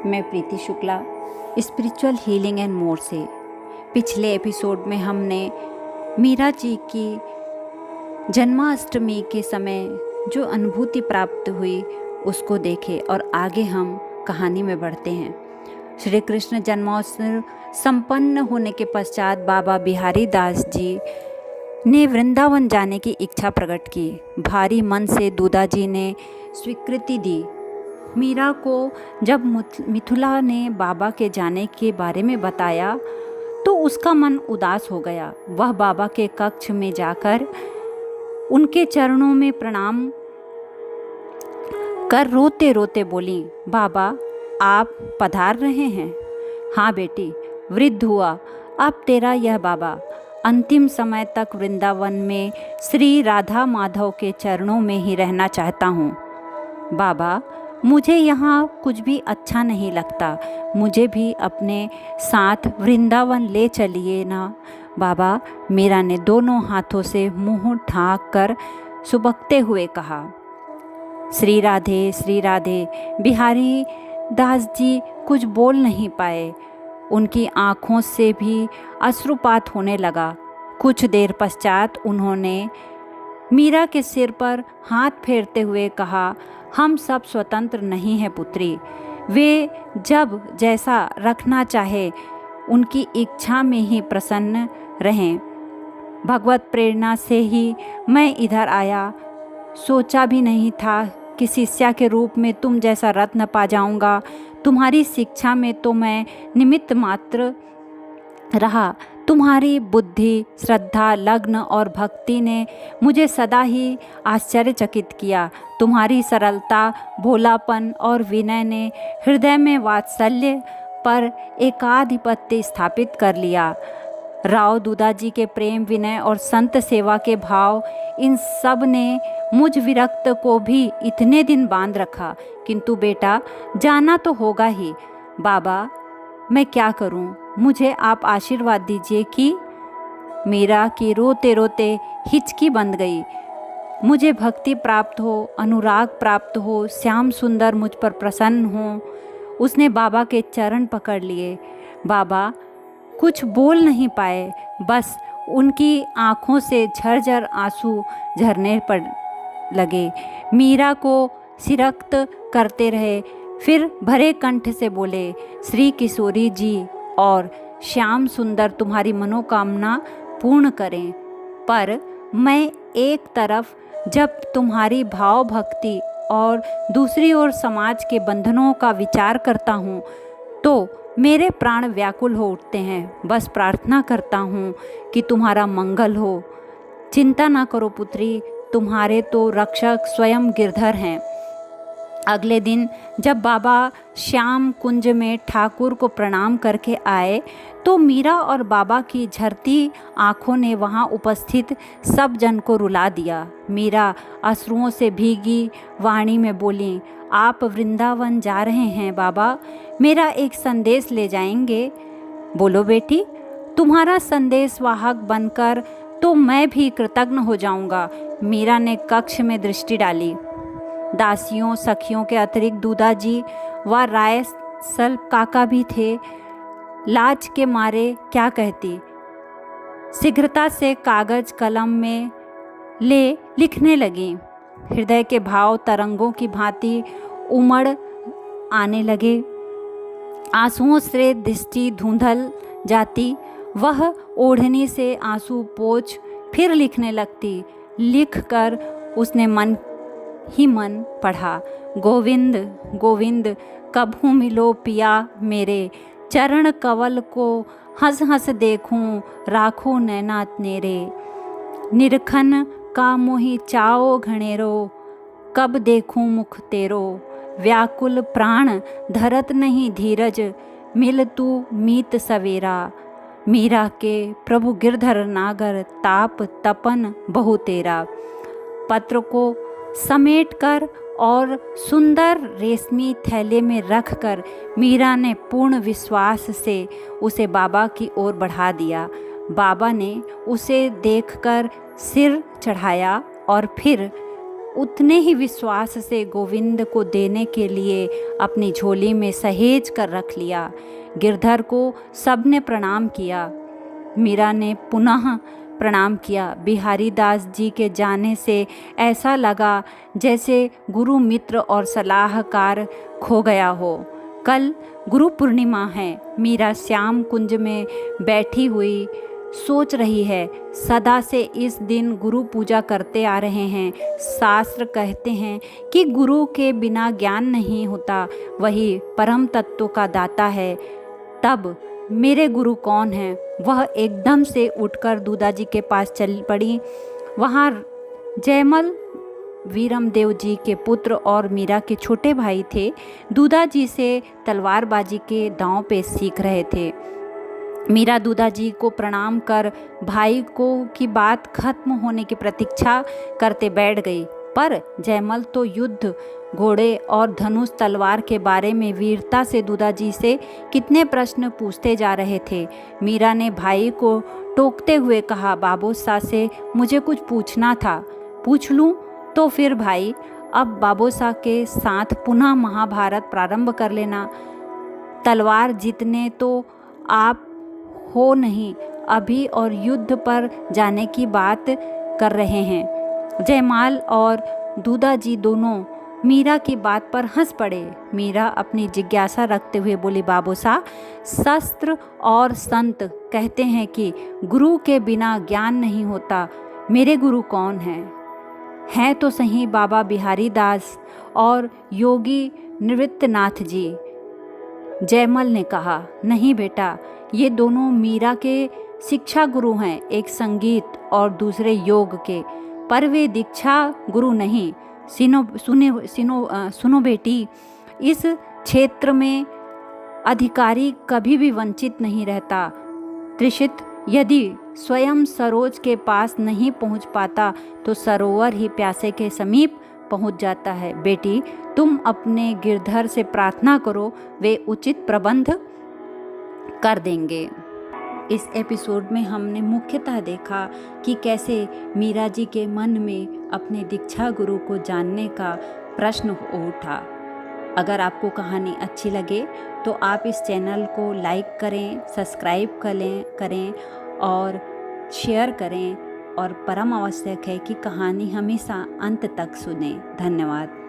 मैं Preeti Shukla, spiritual healing and more से। पिछले एपिसोड में हमने मीरा जी की जन्माष्टमी के समय जो अनुभूति प्राप्त हुई उसको देखे और आगे हम कहानी में बढ़ते हैं। श्री कृष्ण जन्मोत्सव संपन्न होने के पश्चात बाबा बिहारी दास जी ने वृंदावन जाने की इच्छा प्रकट की। भारी मन से दूधा जी ने स्वीकृति दी। मीरा को जब मिथुला ने बाबा के जाने के बारे में बताया तो उसका मन उदास हो गया। वह बाबा के कक्ष में जाकर उनके चरणों में प्रणाम कर रोते रोते बोली, बाबा आप पधार रहे हैं? हाँ बेटी, वृद्ध हुआ अब तेरा यह बाबा। अंतिम समय तक वृंदावन में श्री राधा माधव के चरणों में ही रहना चाहता हूँ। बाबा मुझे यहाँ कुछ भी अच्छा नहीं लगता, मुझे भी अपने साथ वृंदावन ले चलिए ना। बाबा मीरा ने दोनों हाथों से मुंह ढाँक कर सुबकते हुए कहा, श्री राधे। बिहारी दास जी कुछ बोल नहीं पाए। उनकी आँखों से भी अश्रुपात होने लगा। कुछ देर पश्चात उन्होंने मीरा के सिर पर हाथ फेरते हुए कहा, हम सब स्वतंत्र नहीं हैं पुत्री। वे जब जैसा रखना चाहे उनकी इच्छा में ही प्रसन्न रहें। भगवत प्रेरणा से ही मैं इधर आया। सोचा भी नहीं था कि शिष्या के रूप में तुम जैसा रत्न पा जाऊंगा। तुम्हारी शिक्षा में तो मैं निमित्त मात्र रहा। तुम्हारी बुद्धि, श्रद्धा, लग्न और भक्ति ने मुझे सदा ही आश्चर्यचकित किया। तुम्हारी सरलता, भोलापन और विनय ने हृदय में वात्सल्य पर एकाधिपत्य स्थापित कर लिया। राव दूधा जी के प्रेम, विनय और संत सेवा के भाव, इन सब ने मुझ विरक्त को भी इतने दिन बांध रखा। किंतु बेटा जाना तो होगा ही। बाबा मैं क्या करूं? मुझे आप आशीर्वाद दीजिए कि मीरा की रोते रोते हिचकी बंद गई। मुझे भक्ति प्राप्त हो, अनुराग प्राप्त हो, श्याम सुंदर मुझ पर प्रसन्न हो। उसने बाबा के चरण पकड़ लिए। बाबा कुछ बोल नहीं पाए, बस उनकी आँखों से झरझर आंसू झरने पर लगे। मीरा को सिरक्त करते रहे, फिर भरे कंठ से बोले, श्री किशोरी जी और श्याम सुंदर तुम्हारी मनोकामना पूर्ण करें। पर मैं एक तरफ जब तुम्हारी भाव भक्ति और दूसरी ओर समाज के बंधनों का विचार करता हूँ तो मेरे प्राण व्याकुल हो उठते हैं। बस प्रार्थना करता हूँ कि तुम्हारा मंगल हो। चिंता ना करो पुत्री, तुम्हारे तो रक्षक स्वयं गिरधर हैं। अगले दिन जब बाबा श्याम कुंज में ठाकुर को प्रणाम करके आए तो मीरा और बाबा की झरती आँखों ने वहाँ उपस्थित सब जन को रुला दिया। मीरा अश्रुओं से भीगी वाणी में बोली, आप वृंदावन जा रहे हैं बाबा, मेरा एक संदेश ले जाएंगे? बोलो बेटी, तुम्हारा संदेश वाहक बनकर तो मैं भी कृतज्ञ हो जाऊंगा। मीरा ने कक्ष में दृष्टि डाली। दासियों सखियों के अतिरिक्त दूधा जी व राय सल काका भी थे। लाज के मारे क्या कहती, शीघ्रता से कागज कलम में ले लिखने लगी। हृदय के भाव तरंगों की भांति उमड़ आने लगे। आंसुओं से दृष्टि धुंधल जाती। वह ओढ़नी से आंसू पोंछ फिर लिखने लगती। लिख कर उसने मन ही मन पढ़ा, गोविंद गोविंद कभू मिलो पिया मेरे, चरण कवल को हंस हंस देखूं, राखो नैना नेरे। निरखन का मोहि चाओ घनेरो, कब देखूं मुख तेरो। व्याकुल प्राण धरत नहीं धीरज, मिल तू मीत सवेरा। मीरा के प्रभु गिरधर नागर, ताप तपन बहु तेरा। पत्र को समेटकर और सुंदर रेशमी थैले में रखकर मीरा ने पूर्ण विश्वास से उसे बाबा की ओर बढ़ा दिया। बाबा ने उसे देखकर सिर चढ़ाया और फिर उतने ही विश्वास से गोविंद को देने के लिए अपनी झोली में सहेज कर रख लिया। गिरधर को सबने प्रणाम किया। मीरा ने पुनः प्रणाम किया। बिहारी दास जी के जाने से ऐसा लगा जैसे गुरु मित्र और सलाहकार खो गया हो। कल गुरु पूर्णिमा है। मीरा श्याम कुंज में बैठी हुई सोच रही है। सदा से इस दिन गुरु पूजा करते आ रहे हैं। शास्त्र कहते हैं कि गुरु के बिना ज्ञान नहीं होता, वही परम तत्व का दाता है। तब मेरे गुरु कौन हैं? वह एकदम से उठकर दूधाजी के पास चल पड़ी। वहाँ जयमल वीरमदेव जी के पुत्र और मीरा के छोटे भाई थे। दूधाजी से तलवारबाजी के दांव पे सीख रहे थे। मीरा दूधाजी को प्रणाम कर भाई को की बात खत्म होने की प्रतीक्षा करते बैठ गई। पर जयमल तो युद्ध, घोड़े और धनुष तलवार के बारे में वीरता से दूधाजी से कितने प्रश्न पूछते जा रहे थे। मीरा ने भाई को टोकते हुए कहा, बाबोसा से मुझे कुछ पूछना था। पूछ लूँ? तो फिर भाई, अब बाबोसा के साथ पुनः महाभारत प्रारंभ कर लेना। तलवार जीतने तो आप हो नहीं, अभी और युद्ध पर जाने की बात कर रहे हैं। जयमाल और दूधाजी दोनों मीरा की बात पर हंस पड़े। मीरा अपनी जिज्ञासा रखते हुए बोली, बाबोसा, शास्त्र और संत कहते हैं कि गुरु के बिना ज्ञान नहीं होता। मेरे गुरु कौन हैं तो सही बाबा बिहारी दास और योगी निवृत्तनाथ जी। जयमल ने कहा, नहीं बेटा, ये दोनों मीरा के शिक्षा गुरु हैं, एक संगीत और दूसरे योग के, पर वे दीक्षा गुरु नहीं। सुनो बेटी, इस क्षेत्र में अधिकारी कभी भी वंचित नहीं रहता। त्रिषित यदि स्वयं सरोज के पास नहीं पहुंच पाता तो सरोवर ही प्यासे के समीप पहुंच जाता है। बेटी, तुम अपने गिरधर से प्रार्थना करो, वे उचित प्रबंध कर देंगे। इस एपिसोड में हमने मुख्यतः देखा कि कैसे मीरा जी के मन में अपने दीक्षा गुरु को जानने का प्रश्न उठा। अगर आपको कहानी अच्छी लगे तो आप इस चैनल को लाइक करें, सब्सक्राइब करें और शेयर करें, और परम आवश्यक है कि कहानी हमेशा अंत तक सुनें। धन्यवाद।